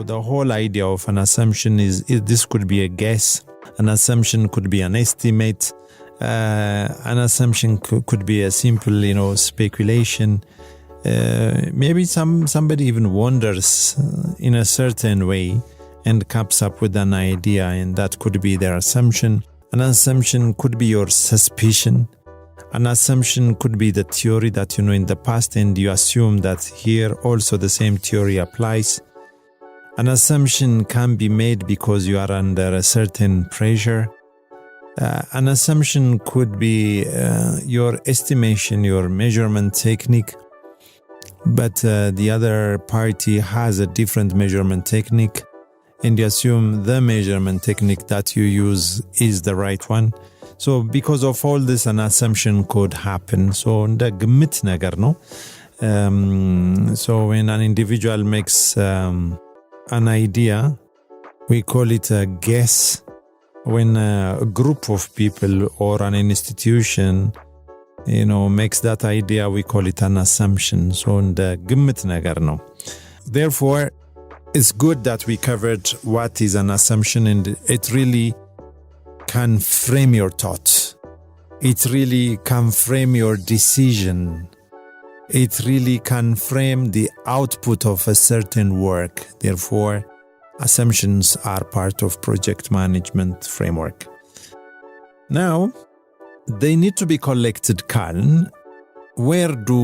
So the whole idea of an assumption is this could be a guess. An assumption could be an estimate. An assumption could be a simple, speculation. Maybe somebody even wonders in a certain way and comes up with an idea, and that could be their assumption. An assumption could be your suspicion. An assumption could be the theory that you know in the past, and you assume that here also the same theory applies. An assumption can be made because you are under a certain pressure. An assumption could be your estimation, your measurement technique, but the other party has a different measurement technique, and you assume the measurement technique that you use is the right one. So because of all this, an assumption could happen. So the ግምት ነገር ነው. So when an individual makes an idea, we call it a guess. When a group of people or an institution, makes that idea, we call it an assumption. So the ግምት ነገር ነው. Therefore, it's good that we covered what is an assumption, and it really can frame your thoughts. It really can frame your decision. It really can frame the output of a certain work. Therefore, assumptions are part of project management framework. Now, they need to be collected, Karen. Where do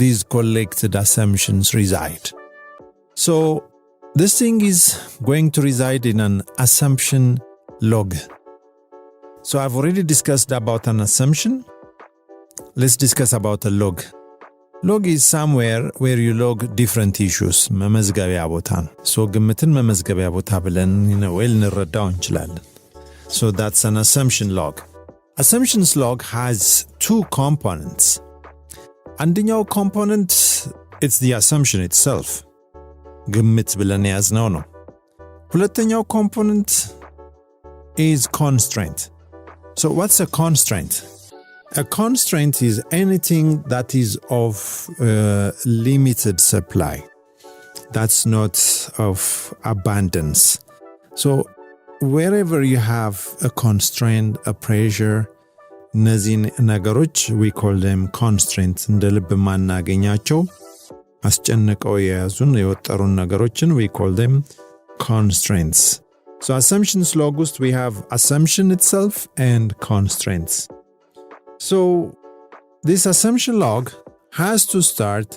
these collected assumptions reside? So, this thing is going to reside in an assumption log. So I've already discussed about an assumption. Let's discuss about a log. Log is somewhere where you log different issues. መመዝገቢያ ቦታ ነው. So ግምትን መመዝገቢያ ቦታ ብለን ልንረዳው እንችላለን. So that's an assumption log. Assumptions log has two components. አንደኛው component, it's the assumption itself. ግምት ብለን ያዝነው ነው. ሁለተኛው component is constraint. So what's a constraint? A constraint is anything that is of limited supply. That's not of abundance. So wherever you have a constraint, a pressure, እነዚህን ነገሮች we call them constraints. እንደ ልብ ማናገኛቸው አስጨንቀው የያዙን የወጠሩን ነገሮችን we call them constraints. So assumptions log ውስጥ we have assumption itself and constraints. So this assumption log has to start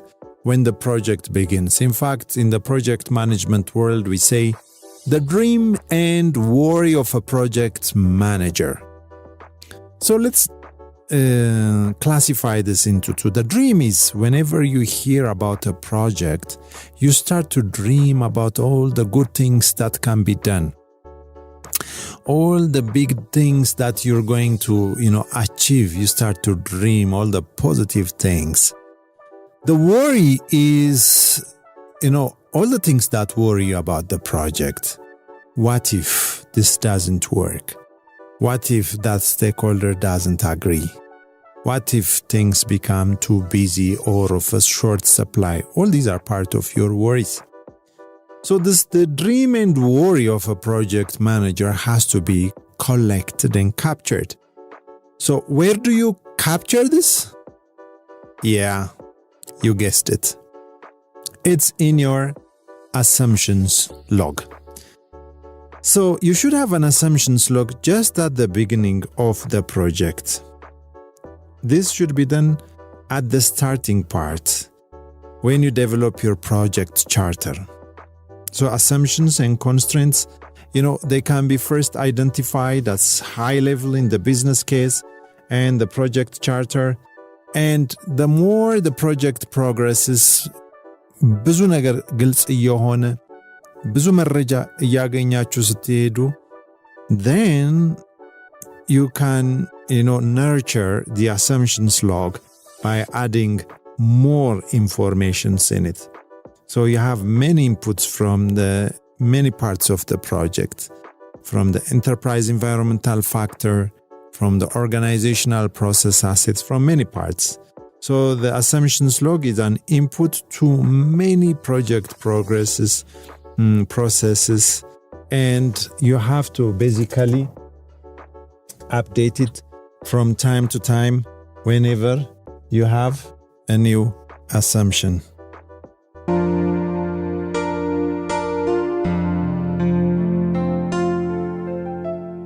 when the project begins. In fact, in the project management world, we say the dream and worry of a project manager. So let's classify this into two. The dream is whenever you hear about a project, you start to dream about all the good things that can be done. All the big things that you're going to, achieve. You start to dream all the positive things. The worry is, all the things that worry you about the project. What if this doesn't work? What if that stakeholder doesn't agree? What if things become too busy or of a short supply? All these are part of your worries. So the dream and worry of a project manager has to be collected and captured. So where do you capture this? Yeah, you guessed it. It's in your assumptions log. So you should have an assumptions log just at the beginning of the project. This should be done at the starting part when you develop your project charter. So assumptions and constraints, they can be first identified as high level in the business case and the project charter. And the more the project progresses, ብዙ ነገር ግልጽ እየሆነ ብዙ መረጃ እያገኛችሁ ስትሄዱ, then you can, nurture the assumptions log by adding more informations in it. So you have many inputs from the many parts of the project, from the enterprise environmental factor, from the organizational process assets, from many parts. So the assumptions log is an input to many project progresses processes, and you have to basically update it from time to time whenever you have a new assumption.